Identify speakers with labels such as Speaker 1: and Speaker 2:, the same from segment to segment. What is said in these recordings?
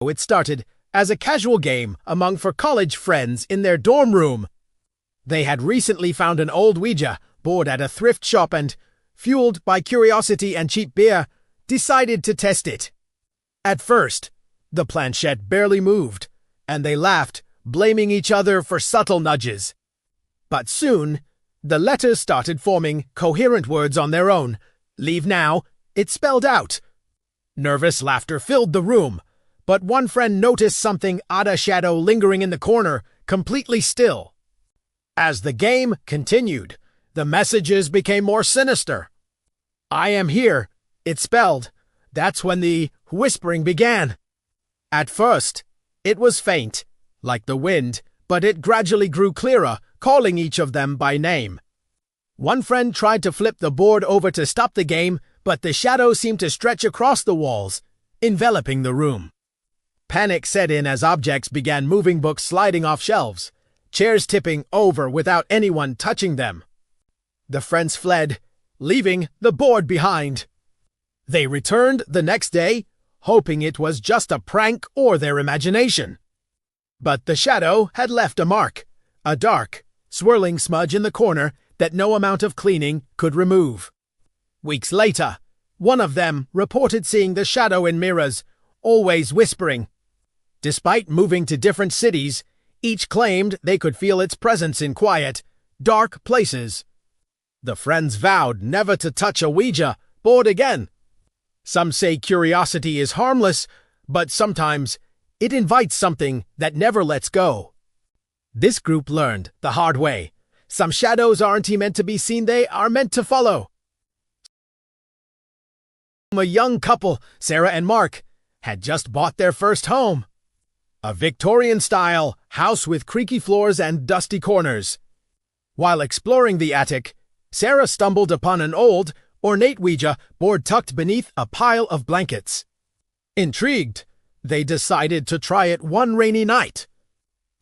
Speaker 1: It started as a casual game among college friends in their dorm room. They had recently found an old Ouija board at a thrift shop and, fueled by curiosity and cheap beer, decided to test it. At first, the planchette barely moved, and they laughed, blaming each other for subtle nudges. But soon, the letters started forming coherent words on their own. Leave now, it spelled out. Nervous laughter filled the room, but one friend noticed something odd, a shadow lingering in the corner, completely still. As the game continued, the messages became more sinister. I am here, it spelled. That's when the whispering began. At first, it was faint, like the wind, but it gradually grew clearer, calling each of them by name. One friend tried to flip the board over to stop the game, but the shadow seemed to stretch across the walls, enveloping the room. Panic set in as objects began moving, books sliding off shelves, chairs tipping over without anyone touching them. The friends fled, leaving the board behind. They returned the next day, hoping it was just a prank or their imagination. But the shadow had left a mark, a dark, swirling smudge in the corner that no amount of cleaning could remove. Weeks later, one of them reported seeing the shadow in mirrors, always whispering. Despite moving to different cities, each claimed they could feel its presence in quiet, dark places. The friends vowed never to touch a Ouija board again. Some say curiosity is harmless, but sometimes it invites something that never lets go. This group learned the hard way. Some shadows aren't meant to be seen, they are meant to follow. A young couple, Sarah and Mark, had just bought their first home. A Victorian-style house with creaky floors and dusty corners. While exploring the attic, Sarah stumbled upon an old, ornate Ouija board tucked beneath a pile of blankets. Intrigued, they decided to try it one rainy night.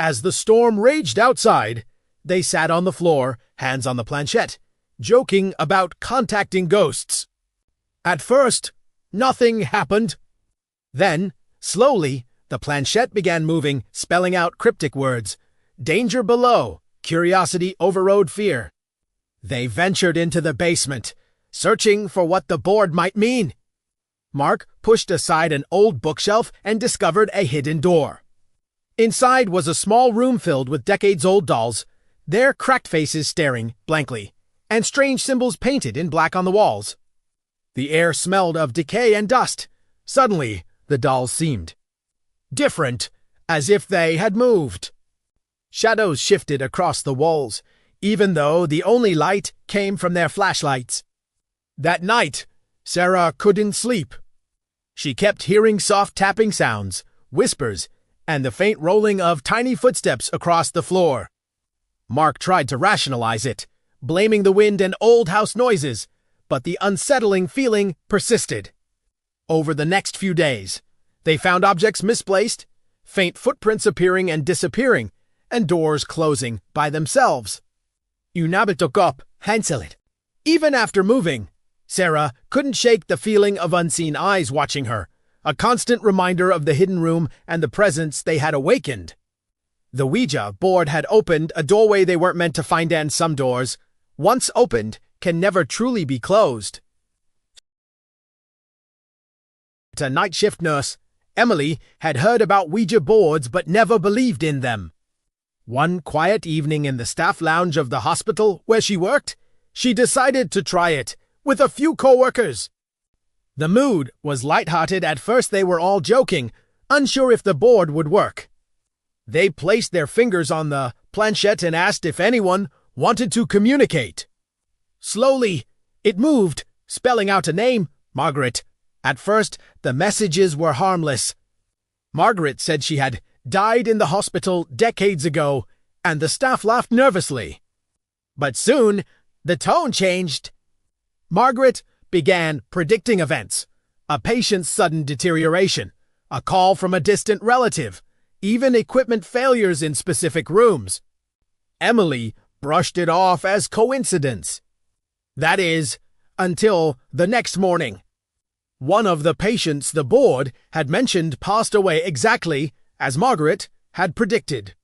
Speaker 1: As the storm raged outside, they sat on the floor, hands on the planchette, joking about contacting ghosts. At first, nothing happened. Then, slowly, the planchette began moving, spelling out cryptic words. Danger below. Curiosity overrode fear. They ventured into the basement, searching for what the board might mean. Mark pushed aside an old bookshelf and discovered a hidden door. Inside was a small room filled with decades-old dolls, their cracked faces staring blankly, and strange symbols painted in black on the walls. The air smelled of decay and dust. Suddenly, the dolls seemed different, as if they had moved. Shadows shifted across the walls, even though the only light came from their flashlights. That night, Sarah couldn't sleep. She kept hearing soft tapping sounds, whispers, and the faint rolling of tiny footsteps across the floor. Mark tried to rationalize it, blaming the wind and old house noises, but the unsettling feeling persisted. Over the next few days, they found objects misplaced, faint footprints appearing and disappearing, and doors closing by themselves. Unabitokop, Hanselit. Even after moving, Sarah couldn't shake the feeling of unseen eyes watching her, a constant reminder of the hidden room and the presence they had awakened. The Ouija board had opened a doorway they weren't meant to find, and some doors, once opened, can never truly be closed. A night shift nurse, Emily, had heard about Ouija boards but never believed in them. One quiet evening in the staff lounge of the hospital where she worked, she decided to try it with a few co-workers. The mood was lighthearted. At first they were all joking, unsure if the board would work. They placed their fingers on the planchette and asked if anyone wanted to communicate. Slowly, it moved, spelling out a name, Margaret. At first, the messages were harmless. Margaret said she had died in the hospital decades ago, and the staff laughed nervously. But soon, the tone changed. Margaret began predicting events, a patient's sudden deterioration, a call from a distant relative, even equipment failures in specific rooms. Emily brushed it off as coincidence. That is, until the next morning. One of the patients the board had mentioned passed away exactly as Margaret had predicted.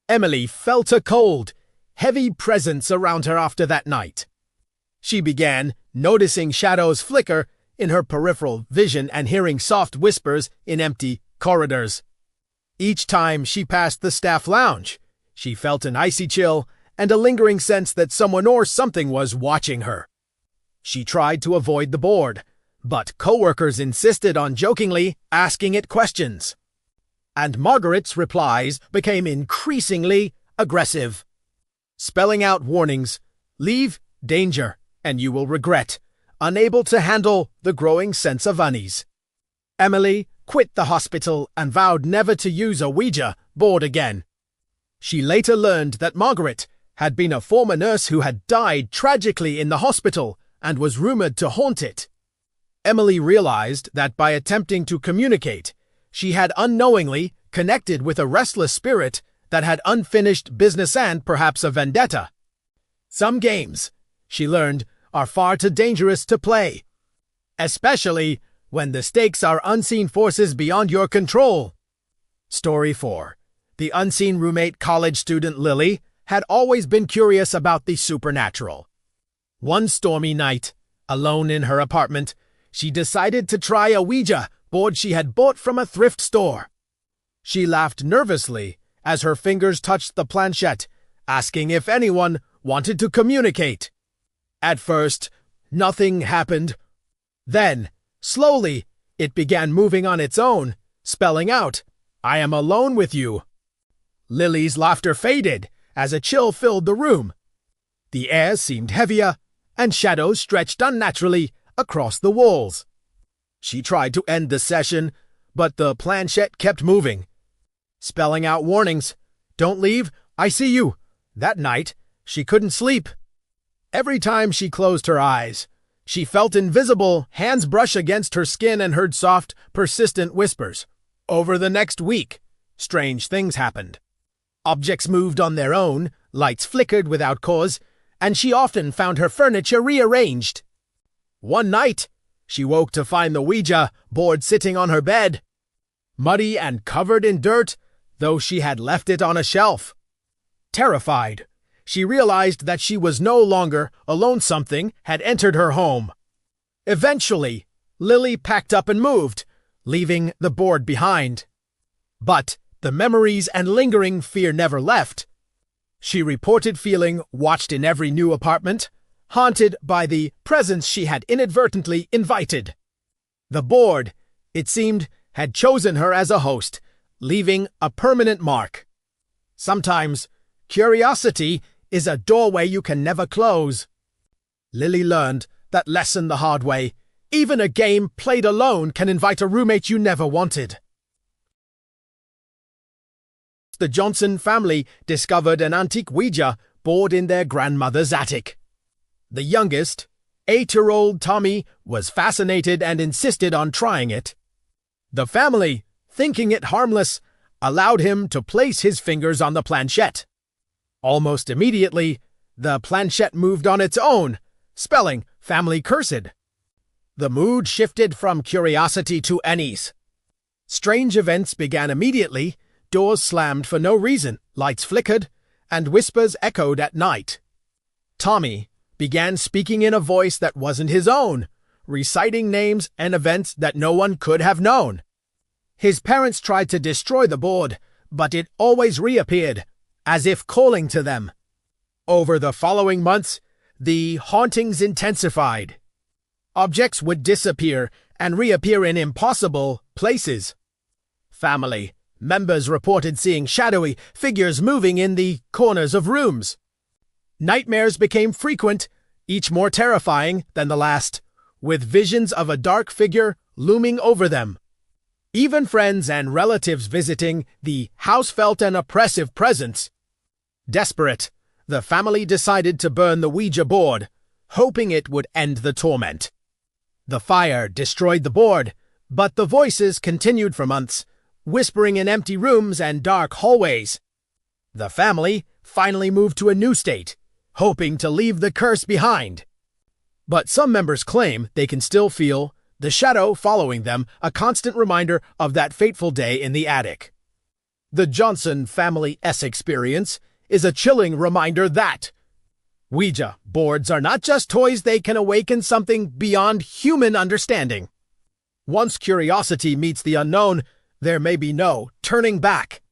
Speaker 1: Emily felt a cold, heavy presence around her after that night. She began noticing shadows flicker in her peripheral vision and hearing soft whispers in empty corridors. Each time she passed the staff lounge, she felt an icy chill and a lingering sense that someone or something was watching her. She tried to avoid the board, but coworkers insisted on jokingly asking it questions. And Margaret's replies became increasingly aggressive, spelling out warnings, "Leave, danger, and you will regret," unable to handle the growing sense of unease. Emily quit the hospital and vowed never to use a Ouija board again. She later learned that Margaret had been a former nurse who had died tragically in the hospital and was rumored to haunt it. Emily realized that by attempting to communicate, she had unknowingly connected with a restless spirit that had unfinished business and perhaps a vendetta. Some games, she learned, are far too dangerous to play, especially when the stakes are unseen forces beyond your control. Story 4. The unseen roommate college student Lily had always been curious about the supernatural. One stormy night, alone in her apartment, she decided to try a Ouija board she had bought from a thrift store. She laughed nervously as her fingers touched the planchette, asking if anyone wanted to communicate. At first, nothing happened. Then, slowly, it began moving on its own, spelling out, "I am alone with you." Lily's laughter faded as a chill filled the room. The air seemed heavier, and shadows stretched unnaturally across the walls. She tried to end the session, but the planchette kept moving, spelling out warnings. "Don't leave, I see you." That night, she couldn't sleep. Every time she closed her eyes, she felt invisible hands brush against her skin and heard soft, persistent whispers. Over the next week, strange things happened. Objects moved on their own, lights flickered without cause, and she often found her furniture rearranged. One night, she woke to find the Ouija board sitting on her bed, muddy and covered in dirt, though she had left it on a shelf. Terrified, she realized that she was no longer alone. Something had entered her home. Eventually, Lily packed up and moved, leaving the board behind. But the memories and lingering fear never left. She reported feeling watched in every new apartment, haunted by the presence she had inadvertently invited. The board, it seemed, had chosen her as a host, leaving a permanent mark. Sometimes, curiosity is a doorway you can never close. Lily learned that lesson the hard way. Even a game played alone can invite a roommate you never wanted. The Johnson family discovered an antique Ouija board in their grandmother's attic. The youngest, 8-year-old Tommy, was fascinated and insisted on trying it. The family, thinking it harmless, allowed him to place his fingers on the planchette. Almost immediately, the planchette moved on its own, spelling family cursed. The mood shifted from curiosity to unease. Strange events began immediately. Doors slammed for no reason, lights flickered, and whispers echoed at night. Tommy began speaking in a voice that wasn't his own, reciting names and events that no one could have known. His parents tried to destroy the board, but it always reappeared, as if calling to them. Over the following months, the hauntings intensified. Objects would disappear and reappear in impossible places. Family members reported seeing shadowy figures moving in the corners of rooms. Nightmares became frequent, each more terrifying than the last, with visions of a dark figure looming over them. Even friends and relatives visiting the house felt an oppressive presence. Desperate, the family decided to burn the Ouija board, hoping it would end the torment. The fire destroyed the board, but the voices continued for months, whispering in empty rooms and dark hallways. The family finally moved to a new state, hoping to leave the curse behind. But some members claim they can still feel the shadow following them a constant reminder of that fateful day in the attic. The Johnson family-S experience is a chilling reminder that Ouija boards are not just toys, they can awaken something beyond human understanding. Once curiosity meets the unknown, there may be no turning back.